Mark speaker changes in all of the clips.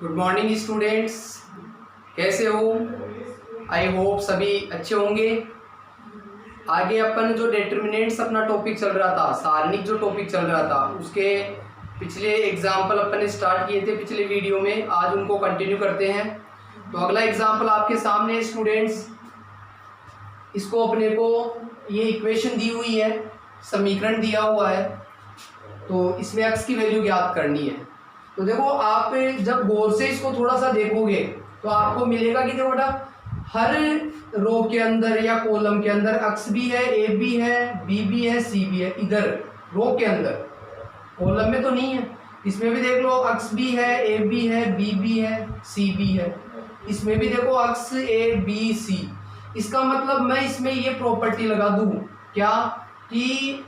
Speaker 1: Good morning students, कैसे हो? I hope सभी अच्छे होंगे। आगे अपन जो डिटर्मिनेंट्स अपना टॉपिक चल रहा था, सारणिक जो टॉपिक चल रहा था, उसके पिछले एग्जाम्पल अपन ने स्टार्ट किए थे पिछले वीडियो में। आज उनको कंटिन्यू करते हैं। तो अगला एग्जाम्पल आपके सामने है स्टूडेंट्स। इसको अपने को ये इक्वेशन दी हुई है, समीकरण दिया हुआ है, तो इसमें एक्स की वैल्यू ज्ञात करनी है। तो देखो, आप जब गौर से इसको थोड़ा सा देखोगे तो आपको मिलेगा कि देखो बेटा, हर रो के अंदर या कॉलम के अंदर एक्स भी है, ए भी है, बी भी है, सी भी है। इधर रो के अंदर, कॉलम में तो नहीं है। इसमें भी देख लो, एक्स भी है, ए भी है, बी भी है, सी भी है। इसमें भी देखो एक्स, ए, बी, सी। इसका मतलब मैं इसमें ये प्रॉपर्टी लगा दूं क्या, कि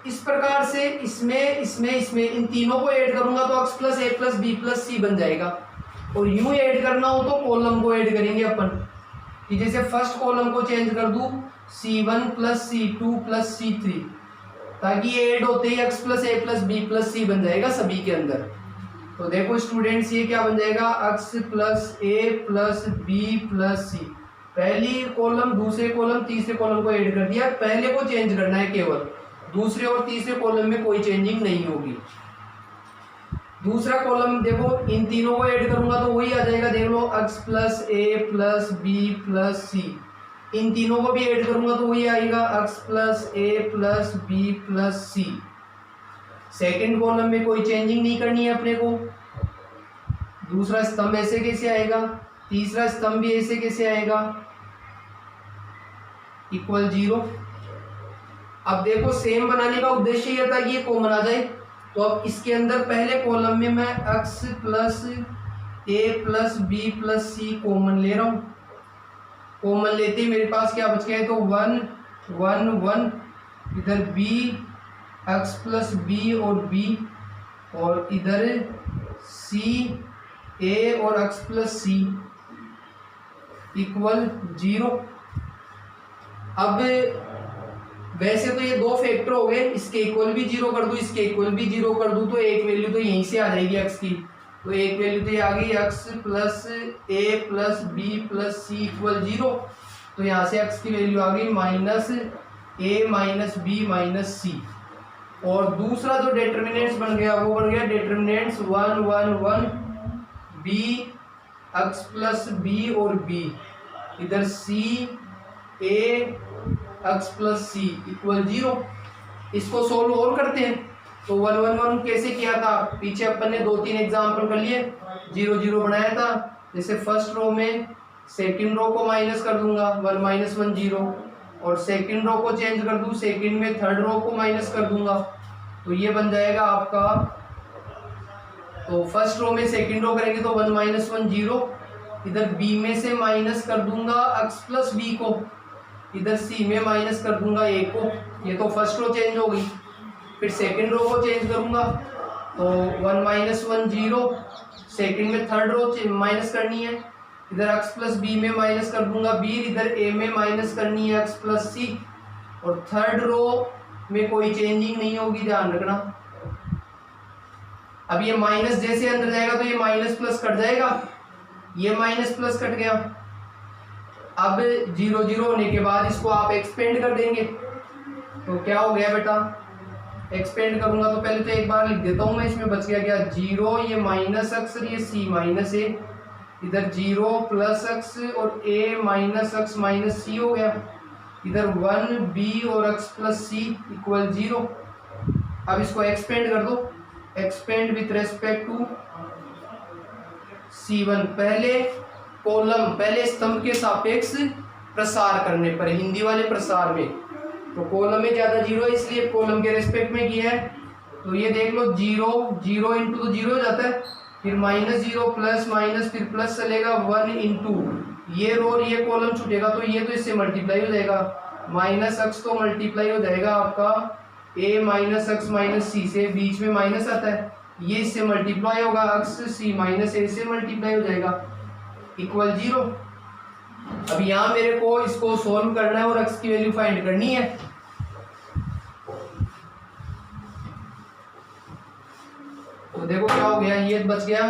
Speaker 1: इस प्रकार से इसमें इन तीनों को ऐड करूंगा तो x plus a plus B plus सी बन जाएगा। और यूं ऐड करना हो तो कॉलम को ऐड करेंगे अपन, कि जैसे फर्स्ट कॉलम को चेंज कर दूं C1 plus C2 plus C3, ताकि ये ऐड होते ही x plus a plus B plus सी बन जाएगा सभी के अंदर। तो देखो स्टूडेंट्स, ये क्या बन जाएगा, x plus a plus B plus सी। पहली कॉलम, दूसरे कॉलम, तीसरे कॉलम को ऐड कर दिया। पहले को चेंज करना है केवल, दूसरे और तीसरे कॉलम में कोई चेंजिंग नहीं होगी। दूसरा कॉलम देखो, इन तीनों को ऐड करूंगा तो वही आ जाएगा। देख लो, x plus a plus B plus सी। इन तीनों को भी ऐड करूंगा तो वही आएगा, x plus a plus B plus C. Second column में कोई चेंजिंग नहीं करनी है अपने को। दूसरा स्तंभ ऐसे कैसे आएगा, तीसरा स्तंभ भी ऐसे कैसे आएगा, इक्वल 0। अब देखो, सेम बनाने का उद्देश्य यह था कि ये कॉमन आ जाए। तो अब इसके अंदर पहले कॉलम में मैं x plus a plus B plus C common ले रहा हूँ। कॉमन लेते ही मेरे पास क्या बच गया है, तो 1 1 1, इधर b, x प्लस बी और b, और इधर c, a और x प्लस सी इक्वल 0। अब वैसे तो ये दो फैक्टर हो गए, इसके इक्वल भी 0 कर दूं, इसके इक्वल भी 0 कर दूं, तो एक वैल्यू तो यहीं से आ जाएगी x की। तो एक वैल्यू तो ये आ गई, x plus a plus B plus c equal 0। तो यहाँ से x की वैल्यू आ गई minus a minus b minus c. और दूसरा जो डिटर्मिनेंट्स बन गया, वो बन गया determinants 1 1 1 b, x plus b और b, इधर c, a, x plus c equal 0। इसको सोल्व और करते हैं। तो 1 1 1 कैसे किया था, पीछे अपन ने 2-3 एग्जाम्पल कर लिए, 0 0 बनाया था। जैसे फर्स्ट रो में सेकंड रो को माइनस कर दूंगा, 1 माइनस 1 0, और सेकंड रो को चेंज कर दूं, सेकंड में थर्ड रो को माइनस कर दूंगा, तो ये बन जाएगा आपका। तो फर्स्ट रो में सेकंड रो करेंगे तो 1 माइनस 1 0, इधर बी में से माइनस कर दूंगा x प्लस बी को, इधर सी में माइनस कर दूंगा ए को। ये तो फर्स्ट रो चेंज हो गई। फिर सेकंड रो को चेंज करूंगा तो 1 माइनस 1 0, सेकंड में थर्ड रो माइनस करनी है, इधर x प्लस बी में माइनस कर दूंगा बी, इधर ए में माइनस करनी है x प्लस सी, और थर्ड रो में कोई चेंजिंग नहीं होगी, ध्यान रखना। अब ये माइनस जैसे अंदर जाएगा तो ये माइनस प्लस कट जाएगा, ये माइनस प्लस कट गया। अब 0 0 होने के बाद इसको आप एक्सपेंड कर देंगे, तो क्या हो गया बेटा, एक्सपेंड करूंगा तो पहले तो एक बार लिख देता हूं मैं, इसमें बच गया क्या, 0, ये माइनस एक्स, ये सी माइनस ए, इधर 0 प्लस एक्स और ए माइनस एक्स माइनस सी हो गया, इधर 1 बी और एक्स प्लस सी इक्वल 0। अब इसको एक्सपेंड कर दो, expand with respect to C1, पहले कॉलम, पहले स्तंभ के सापेक्ष प्रसार करने पर, हिंदी वाले प्रसार में तो कॉलम में ज्यादा 0 है इसलिए कॉलम के रेस्पेक्ट में किया है। तो ये देख लो, 0 0 इंटू तो 0 हो जाता है, फिर माइनस 0 प्लस माइनस, फिर प्लस चलेगा, 1 इंटू ये रो और ये कॉलम छूटेगा तो ये तो इससे मल्टीप्लाई हो जाएगा, माइनस एक्स तो मल्टीप्लाई हो जाएगा आपका a माइनस एक्स माइनस सी से, बीच में माइनस आता है, ये इससे मल्टीप्लाई होगा, एक्स सी माइनस ए से मल्टीप्लाई हो जाएगा, इक्वल 0। अब यहाँ मेरे को इसको सोल्व करना है और x की वैल्यू फाइंड करनी है। तो देखो क्या हो गया, ये बच गया,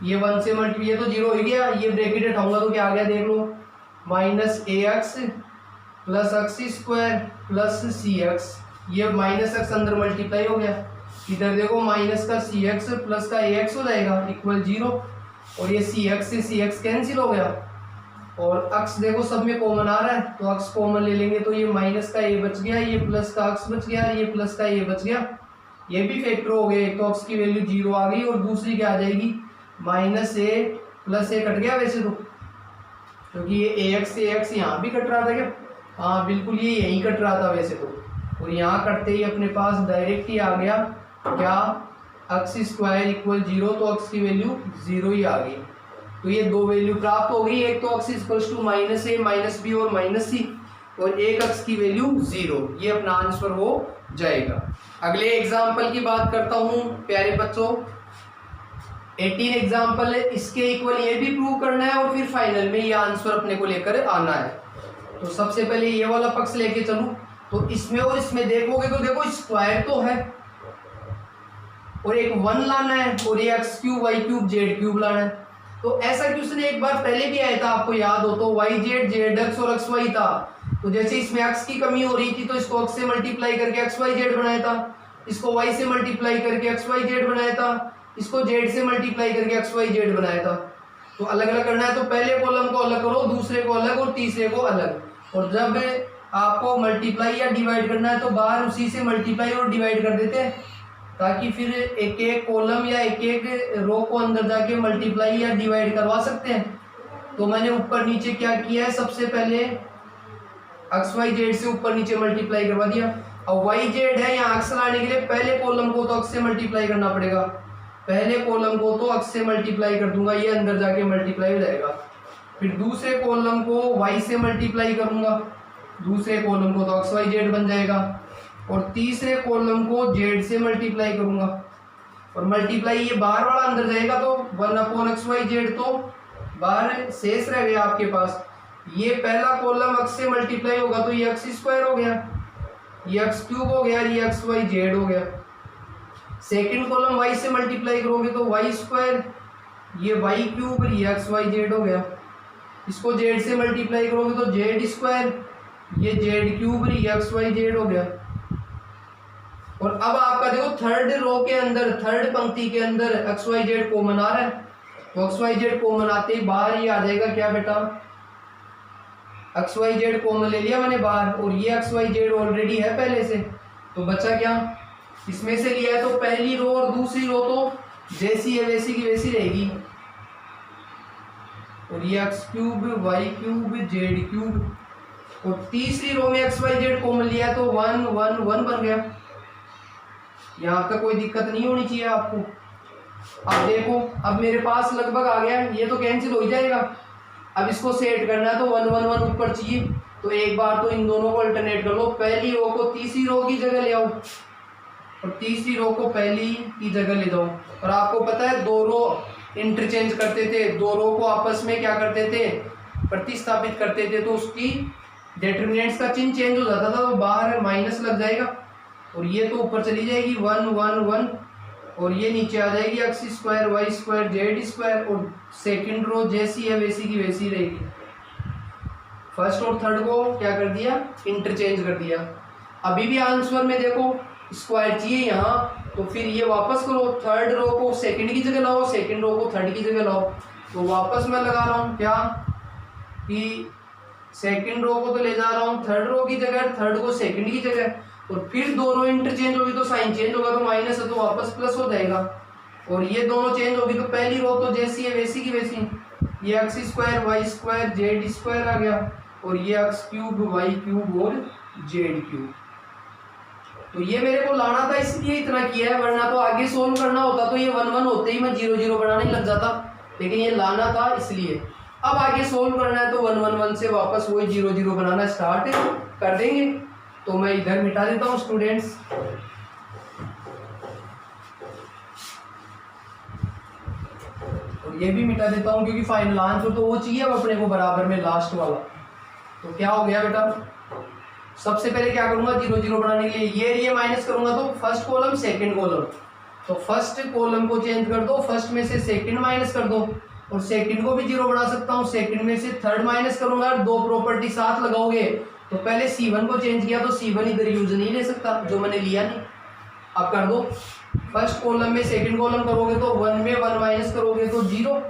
Speaker 1: ये 1 से मल्टीप्लाई, ये तो 0 हो गया, ये ब्रैकेट हटाऊंगा तो क्या आ गया देख लो, minus a x plus x square plus c x, ये माइनस एक्स अंदर मल्टीप्लाई हो गया, इधर देखो माइनस का सी एक्स प्लस का ए एक्स हो जाएगा इक्वल 0, और ये सी एक्स से सी एक्स कैंसिल हो गया, और अक्स देखो सब में कॉमन आ रहा है तो अक्स कॉमन ले लेंगे, तो ये माइनस का ए बच गया, ये प्लस का अक्स बच गया, ये प्लस का ए बच गया, ये भी फैक्टर हो गए, तो अक्स की वैल्यू 0 आ गई, और दूसरी क्या आ जाएगी, माइनस ए प्लस ए कट गया वैसे तो, क्योंकि ये ए एक्स यहाँ भी कट रहा था क्या, हाँ बिल्कुल ये यहीं कट रहा था वैसे तो, और यहाँ कटते ही अपने पास डायरेक्ट ही आ गया क्या, अक्स स्क्वायर इक्वल 0, तो अक्स की वैल्यू 0 ही आ गई। तो ये दो वैल्यू प्राप्त हो गई, एक तो x equals to minus a minus b और माइनस सी, और एक अक्स की वैल्यू 0, ये अपना आंसर हो जाएगा। अगले एग्जाम्पल की बात करता हूँ प्यारे बच्चों, 18 एग्जाम्पल है, इसके इक्वल ये भी प्रूव करना है और फिर फाइनल में ये आंसर अपने को लेकर आना है। तो सबसे पहले ये वाला पक्ष लेके चलूं, तो इसमें और इसमें देखोगे तो देखो स्क्वायर तो है और एक 1 लाना है, और ये x cube y cube z cube लाना है। तो ऐसा क्वेश्चन एक बार पहले भी आया था, आपको याद हो तो, वाई जेड जेड एक्स और एक्स वाई था, तो जैसे इसमें एक्स की कमी हो रही थी तो इसको एक्स से मल्टीप्लाई करके एक्स वाई जेड बनाया था, इसको वाई से मल्टीप्लाई करके एक्स वाई जेड बनाया था, इसको जेड से मल्टीप्लाई करके एक्स वाई जेड बनाया था। तो अलग अलग करना है, तो पहले कॉलम को अलग करो, दूसरे को अलग और तीसरे को अलग, और जब आपको मल्टीप्लाई या डिवाइड करना है तो बाहर उसी से मल्टीप्लाई और डिवाइड कर देते हैं, ताकि फिर एक एक कॉलम या एक एक रो को अंदर जाके मल्टीप्लाई या डिवाइड करवा सकते हैं। तो मैंने ऊपर नीचे क्या किया है, सबसे पहले एक्स वाई जेड से ऊपर नीचे मल्टीप्लाई करवा दिया। अब वाई जेड है, यहाँ एक्स लाने के लिए पहले कॉलम को तो एक्स से मल्टीप्लाई करना पड़ेगा, पहले कॉलम को तो एक्स से मल्टीप्लाई कर दूंगा, ये अंदर जाके मल्टीप्लाई हो जाएगा। फिर दूसरे कॉलम को वाई से मल्टीप्लाई करूंगा, दूसरे कॉलम को तो एक्स वाई जेड बन जाएगा, और तीसरे कॉलम को जेड से मल्टीप्लाई करूंगा, और मल्टीप्लाई ये बाहर वाला अंदर जाएगा तो 1/xyz तो बाहर शेष रह गया आपके पास। ये पहला कॉलम एक्स से मल्टीप्लाई होगा तो ये एक्स स्क्वायर हो गया, ये एक्स क्यूब हो गया, ये एक्स वाई जेड हो गया। सेकंड कॉलम वाई से मल्टीप्लाई करोगे तो वाई स्क्वायर, ये वाई क्यूब, ये एक्स वाई जेड हो गया। इसको जेड से मल्टीप्लाई करोगे तो जेड स्क्वायर, ये जेड क्यूब, ये एक्स वाई जेड हो गया। और अब आपका देखो थर्ड रो के अंदर, थर्ड पंक्ति के अंदर एक्स वाई जेड कॉमन आ रहा है, तो एक्स वाई जेड कॉमन आते ही बाहर ये आ जाएगा क्या बेटा, एक्स वाई जेड कॉमन ले लिया मैंने बाहर, और ये एक्स वाई जेड ऑलरेडी है पहले से, तो बचा क्या, इसमें से लिया है तो पहली रो और दूसरी रो तो जैसी है वैसी की वैसी रहेगी, और ये x cube y cube z cube, और तीसरी रो में एक्स वाई जेड कॉमन लिया तो 1 1 1 बन गया। यहाँ तक कोई दिक्कत नहीं होनी चाहिए आपको। अब देखो, अब मेरे पास लगभग आ गया, ये तो कैंसिल हो ही जाएगा। अब इसको सेट करना है तो 1 1 1 ऊपर चाहिए, तो एक बार तो इन दोनों को अल्टरनेट कर लो, पहली रो को तीसरी रो की जगह ले आओ और तीसरी रो को पहली की जगह ले जाओ। और आपको पता है दो रो इंटरचेंज करते थे, दो रो को आपस में क्या करते थे, प्रतिस्थापित करते थे, तो उसकी डिटरमिनेंट्स का चिन्ह चेंज हो जाता था, तो बाहर माइनस लग जाएगा और ये तो ऊपर चली जाएगी 1 1 1, और ये नीचे आ जाएगी x square y square z square, और सेकंड रो जैसी है वैसी की वैसी रहेगी। फर्स्ट और थर्ड को क्या कर दिया, इंटरचेंज कर दिया। अभी भी आंसर में देखो स्क्वायर चाहिए यहाँ, तो फिर ये वापस करो, थर्ड रो को सेकंड की जगह लाओ, सेकंड रो को थर्ड की जगह लाओ, तो वापस मैं लगा रहा हूँ क्या कि सेकंड रो को तो ले जा रहा हूँ थर्ड रो की जगह, थर्ड को सेकंड की जगह, और फिर दोनों इंटरचेंज होगी तो साइन चेंज होगा, तो माइनस है तो वापस प्लस हो जाएगा, और ये दोनों चेंज होगी तो पहली रो तो जैसी है वैसी की वैसी, ये x square y square z square आ गया, और ये एक्स क्यूब वाई क्यूब और जेड क्यूब। तो ये मेरे को लाना था इसलिए इतना किया है, वरना तो आगे सोल्व करना होता तो ये 1 1 होते ही मैं 0 0 बनाने लग जाता, लेकिन ये लाना था इसलिए। अब आगे सोल्व करना है तो 1 1 1 से वापस वही 0 0 बनाना स्टार्ट कर देंगे। तो मैं इधर मिटा देता हूँ स्टूडेंट्स, और ये भी मिटा देता हूँ, क्योंकि फाइनल आंसर तो वो चाहिए अब अपने को बराबर में लास्ट वाला। तो क्या हो गया बेटा, सबसे पहले क्या करूंगा 0 0 बनाने के लिए ये माइनस करूंगा, तो फर्स्ट कॉलम सेकंड कॉलम, तो फर्स्ट कॉलम को चेंज कर दो, फर्स्ट में से सेकंड माइनस कर दो और सेकंड को भी जीरो बना सकता हूँ, सेकंड में से थर्ड माइनस करूंगा। दो प्रॉपर्टी साथ लगाओगे तो पहले C1 को चेंज किया तो C1 इधर यूज नहीं ले सकता, जो मैंने लिया नहीं। अब कर दो, फर्स्ट कॉलम में सेकंड कॉलम करोगे तो 1 में 1 माइनस करोगे तो 0,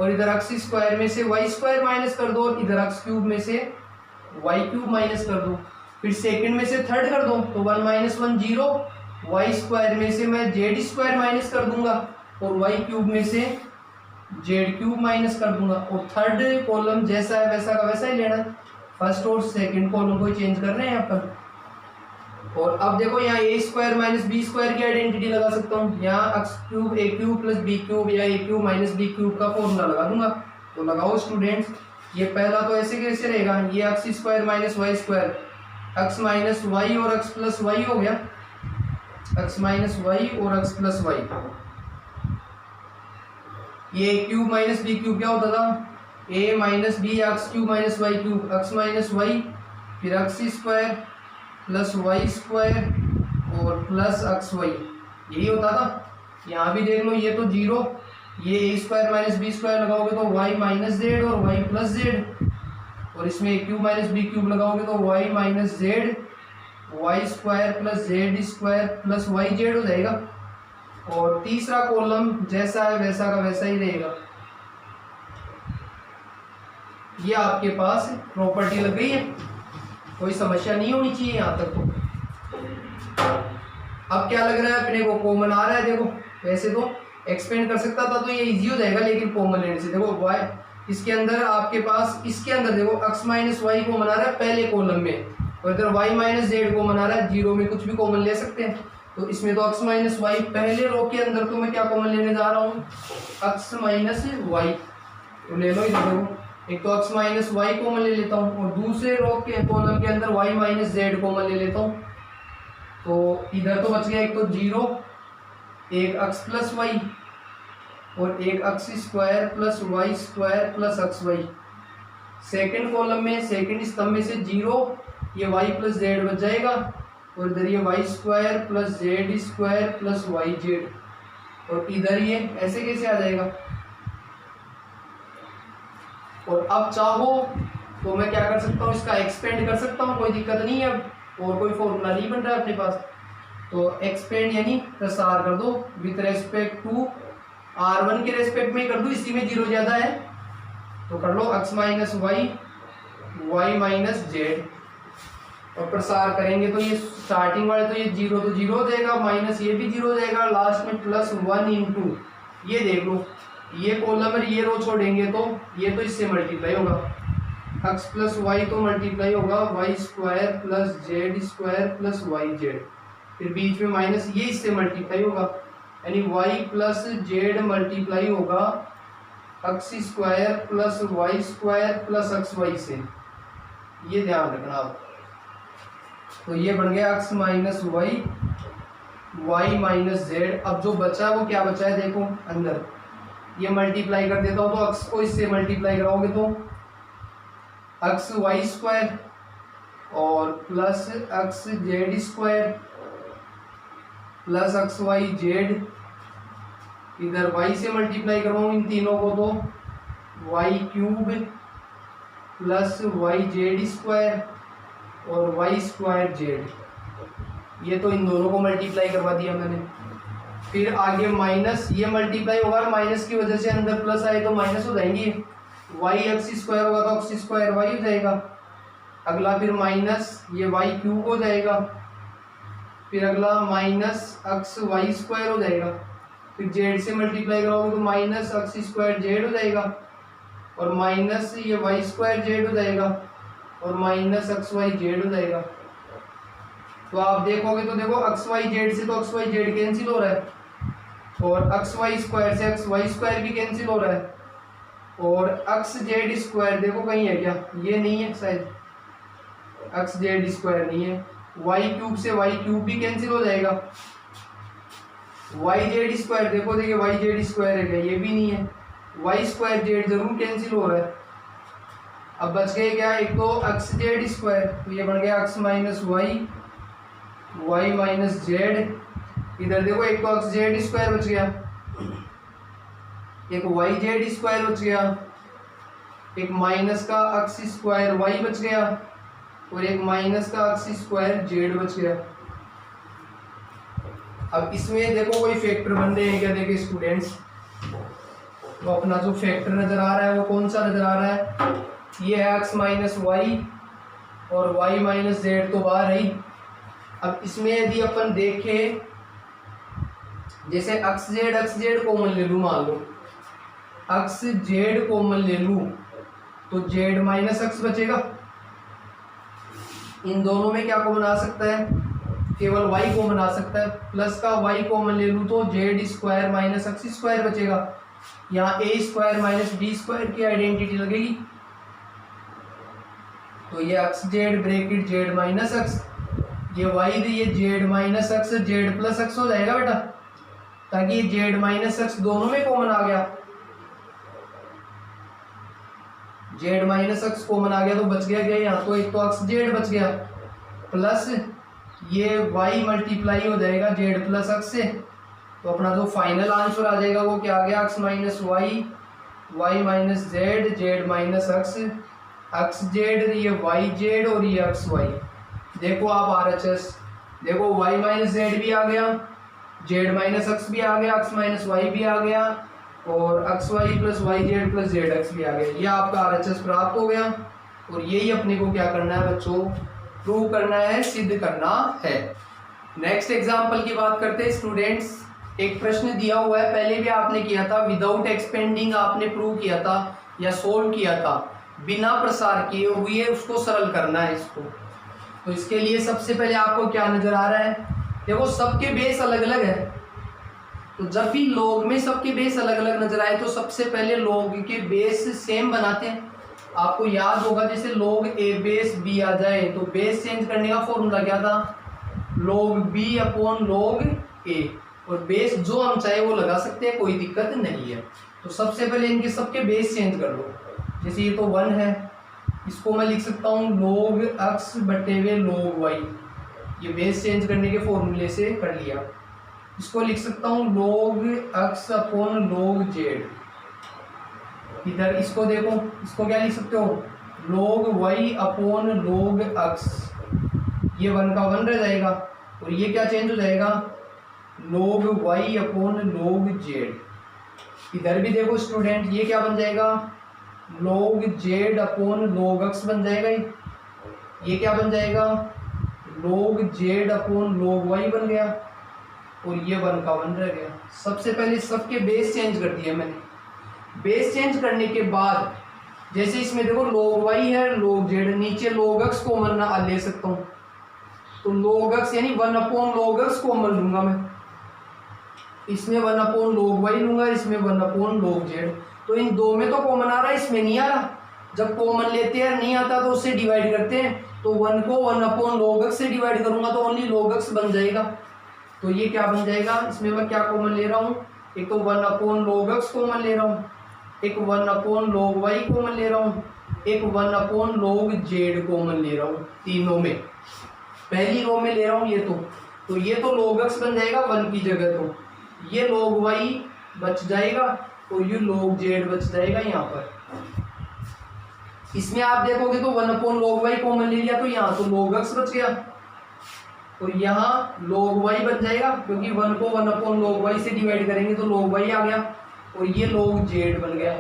Speaker 1: और इधर एक्स स्क्वायर में से वाई स्क्वायर माइनस कर दो, इधर एक्स क्यूब में से वाई क्यूब माइनस कर दो। फिर सेकंड में से थर्ड कर दो तो 1 माइनस 1 0, वाई स्क्वायर में से मैं जेड स्क्वायर माइनस कर दूंगा और वाई क्यूब में से जेड क्यूब माइनस कर दूंगा। और थर्ड कॉलम जैसा है वैसा का वैसा ही लेना, फर्स्ट और सेकंड कॉलम को चेंज कर रहे हैं यहाँ पर। और अब देखो यहाँ ए स्क्वायर माइनस बी स्क्वायर की आइडेंटिटी लगा सकता हूँ, यहाँ एक्स क्यूब ए क्यूब प्लस बी क्यूब या ए क्यूब माइनस बी क्यूब का फॉर्मूला लगा दूंगा। तो लगाओ स्टूडेंट्स, ये पहला तो ऐसे कैसे रहेगा, ये x square minus y square, x minus y और एक्स प्लस वाई हो गया, एक्स माइनस वाई और एक्स प्लस वाई। ये a cube minus b cube क्या होता था, a minus b x cube minus y cube, x minus y फिर x square plus y square और प्लस एक्स वाई, यही होता था। यहाँ भी देख लो, ये तो 0, ये a square minus b square लगाओगे तो वाई माइनस जेड और वाई प्लस जेड, और इसमें a cube minus b cube लगाओगे तो y minus z y square plus z square plus y z हो जाएगा। और तीसरा कॉलम जैसा है वैसा का वैसा ही रहेगा। ये आपके पास प्रॉपर्टी लग गई है, कोई समस्या नहीं होनी चाहिए यहाँ तक। तो अब क्या लग रहा है अपने को, कॉमन आ रहा है। देखो वैसे तो एक्सपेंड कर सकता था तो ये इजी हो जाएगा, लेकिन कॉमन लेने से देखो वाई इसके अंदर आपके पास, इसके अंदर देखो एक्स माइनस वाई कॉमन आ रहा है पहले कॉलम में, और इधर वाई माइनस जेड कॉमन आ रहा है, 0 में कुछ भी कॉमन ले सकते हैं। तो इसमें तो एक्स माइनस वाई पहले रो के अंदर तो मैं क्या कॉमन लेने जा रहा हूँ, एक्स माइनस वाई। तो ले लो इधर देखो, एक तो एक्स माइनस वाई कॉमन ले लेता हूँ और दूसरे रो के कॉलम के अंदर वाई माइनस जेड कॉमन ले लेता हूँ। तो इधर तो बच गया एक तो 0, एक एक्स प्लस वाई और एक x square plus y square plus x y. Second column में सेकेंड स्तंभ में से 0, ये वाई प्लस जेड बच जाएगा, और इधर ये y square plus z square plus y z, और इधर ये ऐसे कैसे आ जाएगा। और अब चाहो तो मैं क्या कर सकता हूँ, इसका एक्सपेंड कर सकता हूँ, कोई दिक्कत नहीं है। अब और कोई फॉर्मूला नहीं बन रहा है अपने पास, तो एक्सपेंड यानी प्रसार कर दो विथ रेस्पेक्ट टू R1 के रेस्पेक्ट में कर दो, इसी में 0 ज़्यादा है तो कर लो x minus y y minus z, और प्रसार करेंगे तो ये स्टार्टिंग वाले तो ये 0 तो 0 हो जाएगा, माइनस ये भी 0 हो जाएगा, लास्ट में प्लस 1 इंटू ये देख लो, ये कॉलम और ये रो छोड़ेंगे तो ये तो इससे मल्टीप्लाई होगा, एक्स प्लस वाई तो मल्टीप्लाई होगा y square plus z square plus y z, फिर बीच में माइनस ये इससे मल्टीप्लाई होगा, यानी वाई प्लस जेड मल्टीप्लाई होगा x square plus y square plus x y से, ये ध्यान रखना आप। तो ये बन गया x minus y y minus z. अब जो बचा है वो क्या बचा है देखो, अंदर ये मल्टीप्लाई कर देता हूँ तो एक्स को इससे मल्टीप्लाई कराओगे तो एक्स वाई स्क्वायर और plus x z square plus x y z, इधर वाई से मल्टीप्लाई करवाऊँ इन तीनों को तो y cube plus y z square और वाई स्क्वायर जेड, ये तो इन दोनों को मल्टीप्लाई करवा दिया मैंने। फिर आगे माइनस, ये मल्टीप्लाई होगा, माइनस की वजह से अंदर प्लस आए तो माइनस हो जाएंगे, वाई एक्स स्क्वायर होगा तो एक्स स्क्वायर वाई हो जाएगा, अगला फिर माइनस ये वाई क्यूब हो जाएगा, फिर अगला माइनस एक्स वाई स्क्वायर हो जाएगा, फिर जेड से मल्टीप्लाई कराओगे तो माइनस एक्स स्क्वायर जेड हो जाएगा, और माइनस ये वाई स्क्वायर जेड हो जाएगा, और माइनस एक्स वाई जेड हो जाएगा। तो आप देखोगे तो देखो एक्स वाई जेड से तो एक्स वाई जेड कैंसिल हो रहा है, और एक्स वाई स्क्वायर से एक्स वाई स्क्वायर भी कैंसिल हो रहा है, और एक्स जेड स्क्वायर देखो कहीं है क्या, ये नहीं है शायद, एक्स जेड स्क्वायर नहीं है, वाई क्यूब से वाई क्यूब भी कैंसिल हो जाएगा, वाई जेड स्क्वायर देखो, देखिए वाई जेड स्क्वायर है क्या, ये भी नहीं है, वाई स्क्वायर जेड जरूर कैंसिल हो रहा है। अब बच गए क्या, एक तो एक्स जेड स्क्वायर, तो ये बन गया x minus y y minus z इधर देखो एक तो एक्स जेड स्क्वायर बच गया, एक वाई जेड स्क्वायर बच गया, एक माइनस का एक्स स्क्वायर वाई बच गया और एक माइनस का एक्स स्क्वायर जेड बच गया। अब इसमें देखो कोई फैक्टर बन रहे हैं क्या? देखिए स्टूडेंट्स, तो अपना जो फैक्टर नजर आ रहा है वो कौन सा नजर आ रहा है? ये है एक्स माइनस वाई और वाई माइनस जेड तो बाहर है ही। अब इसमें यदि अपन देखें, जैसे एक्स जेड कॉमन ले लूँ, मान लो एक्स जेड कॉमन ले लूँ तो जेड माइनस एक्स बचेगा। इन दोनों में क्या कॉमन आ सकता है? केवल y कॉमन आ सकता है। प्लस का y कॉमन ले लूँ तो Z square minus x square बचेगा। यहाँ ए स्क्वायर माइनस बी स्क्वायर की आइडेंटिटी लगेगी, तो ये x Z bracket Z minus x, ये y ये Z minus x Z plus x हो जाएगा बेटा, ताकि ये जेड माइनस एक्स दोनों में कॉमन आ गया। जेड माइनस एक्स कॉमन आ गया तो बच गया क्या? यहाँ तो एक तो एक्स जेड बच गया, प्लस ये y मल्टीप्लाई हो जाएगा जेड प्लस एक्स से, तो अपना जो फाइनल आंसर आ जाएगा वो क्या आ गया? X minus y, y minus z, z minus x, x z, ये वाई जेड और ये एक्स वाई। देखो आप RHS, देखो y माइनस जेड भी आ गया, जेड माइनस एक्स भी आ गया, एक्स माइनस वाई भी आ गया और x y plus y z plus z x भी आ गया। ये आपका RHS प्राप्त हो गया और यही अपने को क्या करना है बच्चों? प्रूव करना है, सिद्ध करना है। नेक्स्ट एग्जाम्पल की बात करते हैं स्टूडेंट्स। एक प्रश्न दिया हुआ है, पहले भी आपने किया था, विदाउट एक्सपेंडिंग आपने प्रूव किया था या सोल्व किया था, बिना प्रसार किए हुए उसको सरल करना है इसको। तो इसके लिए सबसे पहले आपको क्या नजर आ रहा है? देखो सबके बेस अलग अलग है, तो जब भी लॉग में सबके बेस अलग अलग नजर आए तो सबसे पहले लॉग के बेस सेम बनाते हैं। आपको याद होगा जैसे log a बेस b आ जाए तो बेस चेंज करने का फॉर्मूला क्या था? log b upon log a, और बेस जो हम चाहे वो लगा सकते हैं, कोई दिक्कत नहीं है। तो सबसे पहले इनके सबके बेस चेंज कर लो। जैसे ये तो 1 है, इसको मैं लिख सकता हूँ log x बटे हुए log y, ये बेस चेंज करने के फॉर्मूले से कर लिया। इसको लिख सकता हूँ log x upon log z। इधर इसको देखो, इसको क्या लिख सकते हो? log y upon log x, ये 1 का 1 रह जाएगा और ये क्या चेंज हो जाएगा? log y upon log z। इधर भी देखो स्टूडेंट, ये क्या बन जाएगा? log z upon log x बन जाएगा। ये क्या बन जाएगा? log z upon log y बन गया और ये 1 का 1 रह गया। सबसे पहले सबके बेस चेंज कर दिया मैंने। बेस चेंज करने के बाद जैसे इसमें देखो log y है, log z, नीचे log x कॉमन ले सकता हूँ, तो log x यानी 1 अपॉन log x कॉमन लूंगा मैं। इसमें 1 अपॉन log y लूंगा, इसमें 1 अपॉन log z। तो इन दो में तो कॉमन आ रहा है, इसमें नहीं आ रहा। जब कॉमन लेते हैं नहीं आता तो उससे डिवाइड करते हैं, तो 1 को 1 अपॉन log x से डिवाइड करूंगा तो ओनली log x बन जाएगा। तो ये क्या बन जाएगा? इसमें मैं क्या कॉमन ले रहा हूँ? एक तो 1 अपॉन log x कॉमन ले रहा हूँ, एक 1 अपॉन log y कॉमन ले रहा हूँ, एक 1 अपॉन log z कॉमन ले रहा हूँ। तीनों में पहली रो में ले रहा हूँ ये तो ये तो log x बन जाएगा 1 की जगह, तो ये log y बच जाएगा और ये log z बच जाएगा यहाँ पर। इसमें आप देखोगे तो 1 अपॉन log y कॉमन ले लिया तो यहाँ तो log x बच गया और यहाँ log y बन जाएगा, क्योंकि 1 को 1 अपॉन log y से डिवाइड करेंगे तो log y आ गया और ये log z बन गया।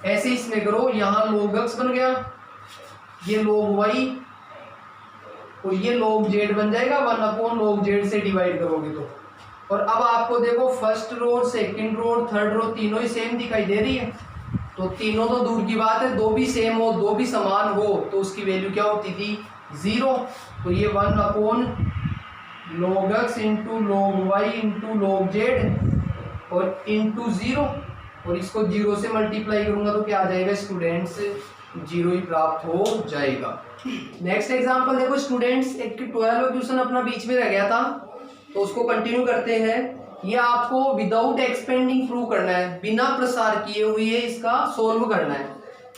Speaker 1: ऐसे इसमें करो, यहाँ log x बन गया, ये log y और ये log z बन जाएगा 1 अपॉन log z से डिवाइड करोगे तो। और अब आपको देखो first row, second row, third row तीनों ही सेम दिखाई दे रही है, तो तीनों तो दूर की बात है, दो भी सेम हो, दो भी समान हो तो उसकी वैल्यू क्या होती थी? 0। तो ये 1 upon log x into log y into log z और इंटू 0, और इसको 0 से मल्टीप्लाई करूंगा तो क्या आ जाएगा स्टूडेंट्स? 0 ही प्राप्त हो जाएगा। नेक्स्ट एग्जांपल देखो स्टूडेंट्स, एक 12वां क्वेश्चन अपना बीच में रह गया था तो उसको कंटिन्यू करते हैं। ये आपको विदाउट एक्सपेंडिंग प्रूव करना है, बिना प्रसार किए हुए इसका सोल्व करना है।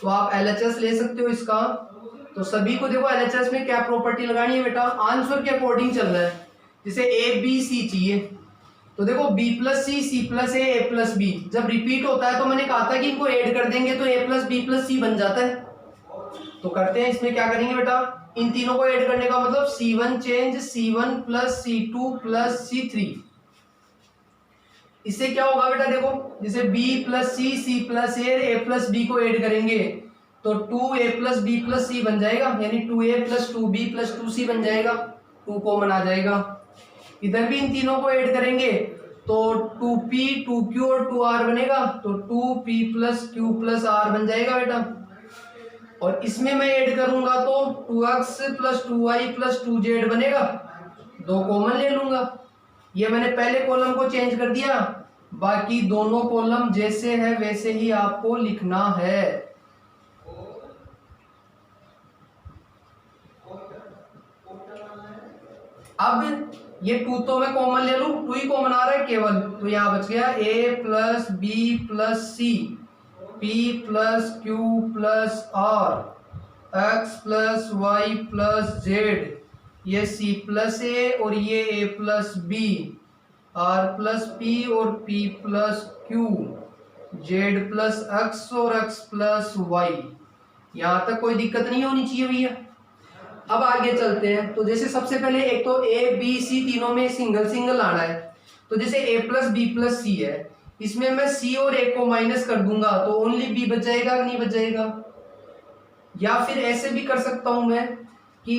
Speaker 1: तो आप LHS ले सकते हो इसका। तो सभी को देखो LHS में क्या प्रॉपर्टी लगानी है बेटा? आंसर के अकॉर्डिंग चलना है। जैसे A B C चाहिए तो देखो B plus C plus a plus B जब रिपीट होता है तो मैंने कहा था कि इनको ऐड कर देंगे तो ए प्लस बी प्लस सी बन जाता है। तो करते हैं, इसमें क्या करेंगे बेटा, इन तीनों को ऐड करने का मतलब C1 change C1 plus C2 plus C3। इससे क्या होगा बेटा, देखो जैसे B plus C plus a plus B को ऐड करेंगे तो 2a प्लस बी प्लस सी बन जाएगा, यानी 2a plus 2b plus 2c बन जाएगा, 2 कॉमन आ जाएगा। इधर भी इन तीनों को ऐड करेंगे तो 2p 2q और 2r बनेगा, तो 2p plus q plus r बन जाएगा बेटा। और इसमें मैं ऐड करूंगा तो 2x plus 2y plus 2z बनेगा, 2 कॉमन ले लूंगा। ये मैंने पहले कॉलम को चेंज कर दिया, बाकी दोनों कॉलम जैसे है वैसे ही आपको लिखना है। अब ये 2 तो मैं कॉमन ले लूं, 2 ही कॉमन आ रहा है केवल, तो यहां बच गया a plus B plus C p plus q plus r x plus y plus z, ये c प्लस a और ये a plus b, r plus p और p plus q, z plus x और x प्लस y। यहाँ तक कोई दिक्कत नहीं होनी चाहिए भैया। अब आगे चलते हैं, तो जैसे सबसे पहले एक तो a b c तीनों में सिंगल सिंगल आना है, तो जैसे a प्लस बी प्लस सी है, इसमें मैं c और a को माइनस कर दूंगा तो ओनली b बच जाएगा कि नहीं बच जाएगा। या फिर ऐसे भी कर सकता हूं मैं कि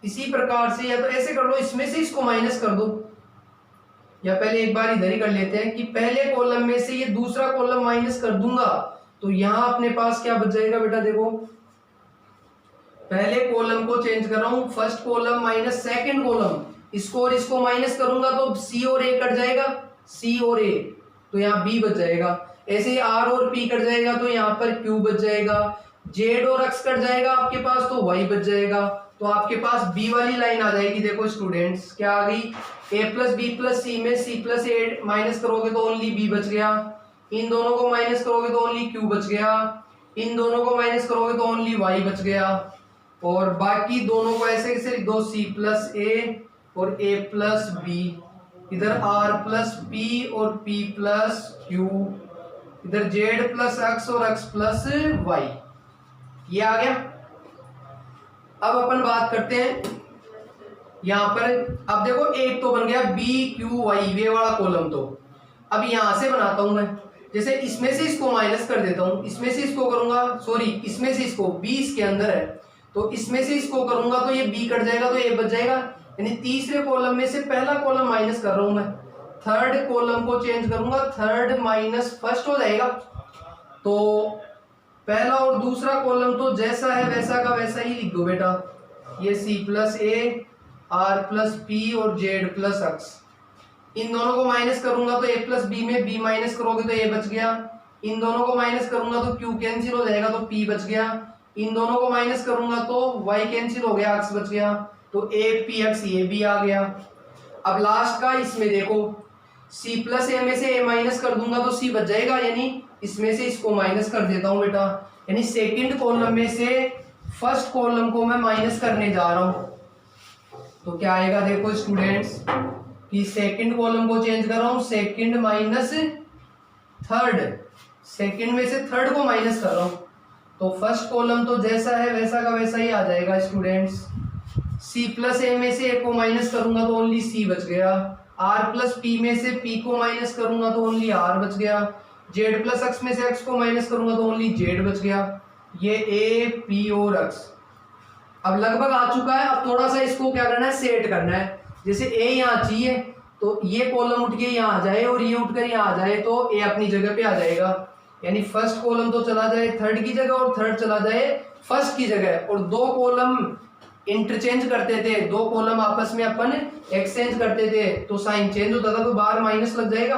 Speaker 1: इसी प्रकार से, या तो ऐसे कर लो, इसमें से इसको माइनस कर दो, या पहले एक बार इधर ही कर लेते हैं कि पहले कॉलम में से ये दूसरा कॉलम माइनस कर दूंगा तो यहां अपने पास क्या बच जाएगा बेटा, देखो पहले कॉलम को चेंज कर रहा हूं, first column minus second column, इसको और इसको माइनस करूंगा तो c और a कट जाएगा, c और a, तो यहाँ b बच जाएगा। ऐसे ही r और p कट जाएगा तो यहाँ पर q बच जाएगा, z और x कट जाएगा आपके पास तो y बच जाएगा। तो आपके पास b वाली लाइन आ जाएगी। देखो स्टूडेंट्स क्या आ गई, a प्लस बी प्लस सी में c प्लस ए माइनस करोगे तो ओनली b बच गया, इन दोनों को माइनस करोगे तो ओनली q बच गया, इन दोनों को माइनस करोगे तो ओनली y बच गया, और बाकी दोनों को ऐसे कैसे लिख दो, c प्लस ए और a प्लस बी, इधर r प्लस p और p प्लस q, इधर z प्लस x और x प्लस y, ये आ गया। अब अपन बात करते हैं यहां पर, अब देखो एक तो बन गया b q y वे वाला कॉलम, तो अब यहां से बनाता हूं मैं, जैसे इसमें से इसको माइनस कर देता हूं, इसमें से इसको करूंगा, सॉरी इसमें से इसको, b इसके अंदर है तो इसमें से इसको करूंगा तो ये b कट जाएगा तो a बच जाएगा, यानी तीसरे कॉलम में से पहला कॉलम माइनस कर रहा हूं मैं, थर्ड कॉलम को चेंज करूंगा, थर्ड माइनस फर्स्ट हो जाएगा। तो पहला और दूसरा कॉलम तो जैसा है वैसा का वैसा ही लिख दो बेटा, ये c प्लस ए, r प्लस पी और z प्लस x, इन दोनों को माइनस करूंगा तो a प्लस बी में b माइनस करोगे तो a बच गया, इन दोनों को माइनस करूंगा तो q कैंसिल हो जाएगा तो p बच गया, इन दोनों को माइनस करूंगा तो y कैंसिल हो गया, x बच गया, तो a p x ये भी आ गया। अब लास्ट का इसमें देखो, c प्लस ए में से a माइनस कर दूंगा तो c बच जाएगा, यानी इसमें से इसको माइनस कर देता हूं बेटा, यानी सेकंड कॉलम में से फर्स्ट कॉलम को मैं माइनस करने जा रहा हूं। तो क्या आएगा देखो स्टूडेंट्स कि सेकंड कॉलम को चेंज कर रहा हूं, सेकंड माइनस थर्ड, सेकंड में से थर्ड को माइनस कर रहा हूं, तो फर्स्ट कॉलम तो जैसा है वैसा का वैसा ही आ जाएगा स्टूडेंट्स। c प्लस ए में से a को माइनस करूंगा तो ओनली c बच गया, r प्लस p में से p को माइनस करूंगा तो ओनली r बच गया, z प्लस x में से x को माइनस करूंगा तो ओनली z बच गया, ये a p और x अब लगभग आ चुका है। अब थोड़ा सा इसको क्या करना है, सेट करना है, जैसे a यहाँ चाहिए तो ये कॉलम उठ के यहाँ आ जाए और ये उठकर यहाँ आ जाए तो a अपनी जगह पे आ जाएगा, यानी फर्स्ट कॉलम तो चला जाए थर्ड की जगह और थर्ड चला जाए फर्स्ट की जगह, और दो कॉलम इंटरचेंज करते थे, दो कॉलम आपस में अपन एक्सचेंज करते थे तो साइन चेंज होता था तो बाहर माइनस लग जाएगा,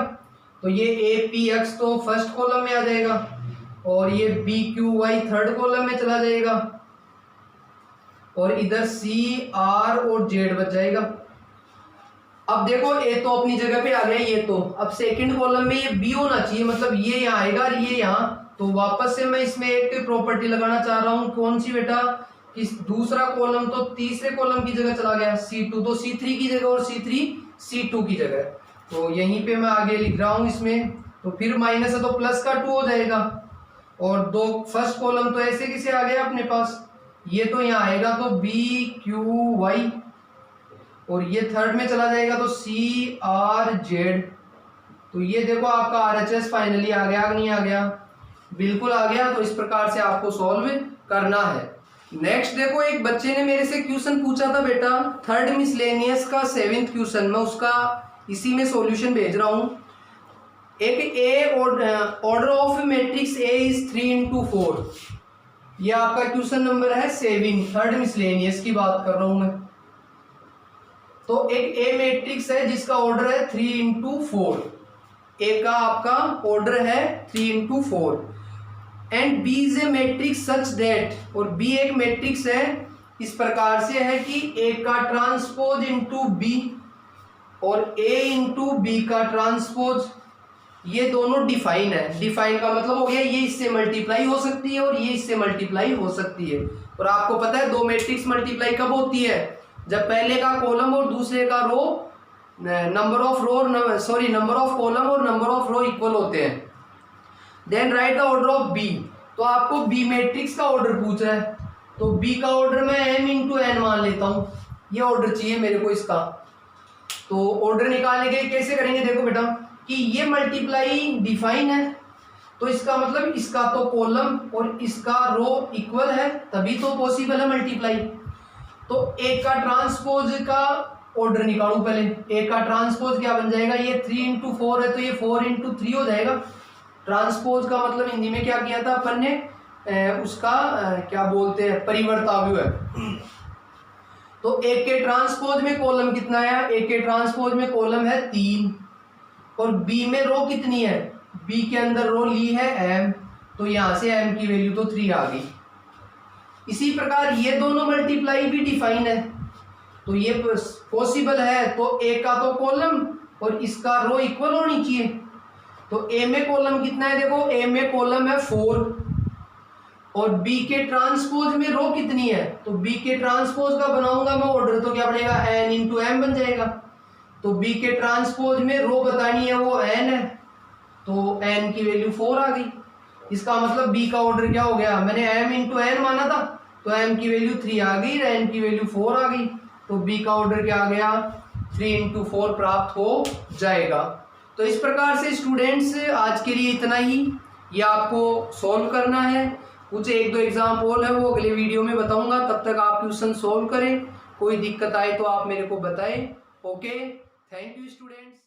Speaker 1: तो ये ए पी एक्स तो फर्स्ट कॉलम में आ जाएगा और ये B Q Y third column में चला जाएगा, और इधर सी आर और जेड बच जाएगा। अब देखो ए तो अपनी जगह पे आ गया, ये तो अब सेकंड कॉलम में ये बी होना चाहिए, मतलब ये यहाँ आएगा और ये यहाँ, तो वापस से मैं इसमें एक प्रॉपर्टी लगाना चाह रहा हूँ, कौन सी बेटा, कि दूसरा कॉलम तो तीसरे कॉलम की जगह चला गया C2 तो C3 की जगह और C3 C2 की जगह। तो यहीं पे मैं आगे लिख रहा हूँ इसमें, तो फिर माइनस है तो प्लस का 2 हो जाएगा। और दो फर्स्ट कॉलम तो ऐसे किसे आ गया अपने पास, ये तो यहाँ आएगा तो BQY, और ये थर्ड में चला जाएगा तो CRZ। तो ये देखो आपका RHS फाइनली आ गया कि नहीं आ गया, बिल्कुल आ गया। तो इस प्रकार से आपको सॉल्व करना है। नेक्स्ट देखो, एक बच्चे ने मेरे से क्वेश्चन पूछा था बेटा, थर्ड मिसलेनियस का 7th क्वेश्चन, मैं उसका इसी में सॉल्यूशन भेज रहा हूँ। एक a order of matrix A is 3/4, ये आपका क्वेश्चन नंबर है 7, थर्ड मिसलेनियस की बात कर रहा हूं मैं। तो एक ए मैट्रिक्स है जिसका ऑर्डर है 3/4, ए का आपका ऑर्डर है 3/4, and B is a matrix such that, और बी एक मैट्रिक्स है इस प्रकार से है कि ए का ट्रांसपोज इंटू बी और ए इंटू बी का ट्रांसपोज, ये दोनों डिफाइन है। डिफाइन का मतलब हो गया ये इससे मल्टीप्लाई हो सकती है और ये इससे मल्टीप्लाई हो सकती है। और आपको पता है दो मैट्रिक्स मल्टीप्लाई कब होती है, जब पहले का कॉलम और दूसरे का रो, नंबर ऑफ कॉलम और नंबर ऑफ रो इक्वल होते हैं। Then right the order of B, तो आपको बी मैट्रिक्स का ऑर्डर पूछ रहा है, तो बी का ऑर्डर मैं m इंटू एन मान लेता हूँ, ये ऑर्डर चाहिए मेरे को इसका। तो ऑर्डर निकालने के लिए कैसे करेंगे, देखो बेटा कि ये मल्टीप्लाई डिफाइन है, तो इसका मतलब इसका तो कॉलम और इसका रो इक्वल है, तभी तो पॉसिबल है मल्टीप्लाई। तो ए का ट्रांसपोज का ऑर्डर निकालू पहले। ए का ट्रांसपोज क्या बन जाएगा, ये 3/4 है तो ये 4/3 हो जाएगा। ट्रांसपोज का मतलब हिंदी में क्या किया था अपन ने, उसका क्या बोलते हैं, परिवर्ताव्य है। तो ए के ट्रांसपोज में कॉलम कितना है, ए के ट्रांसपोज में कॉलम है 3 और बी में रो कितनी है, बी के अंदर रो ली है m, तो यहां से m की वैल्यू तो 3 आ गई। इसी प्रकार ये दोनों मल्टीप्लाई भी डिफाइन है, तो ये पॉसिबल है। तो ए का तो कॉलम और इसका रो इक्वल होनी चाहिए। तो ए में कॉलम कितना है, देखो ए में कॉलम है 4 और बी के ट्रांसपोज में रो कितनी है, तो बी के ट्रांसपोज का बनाऊंगा मैं ऑर्डर, तो क्या बनेगा n इंटू एम बन जाएगा। तो बी के ट्रांसपोज में रो बतानी है वो n है, तो n की वैल्यू 4 आ गई। इसका मतलब b का ऑर्डर क्या हो गया, मैंने m इंटू एन माना था तो m की वैल्यू 3 आ गई, n की वैल्यू 4 आ गई, तो b का ऑर्डर क्या आ गया 3/4 प्राप्त हो जाएगा। तो इस प्रकार से स्टूडेंट्स आज के लिए इतना ही, ये आपको सॉल्व करना है। कुछ 1-2 एग्जाम्पल है वो अगले वीडियो में बताऊंगा, तब तक आप क्वेश्चन सॉल्व करें। कोई दिक्कत आए तो आप मेरे को बताएं। Okay, thank you students.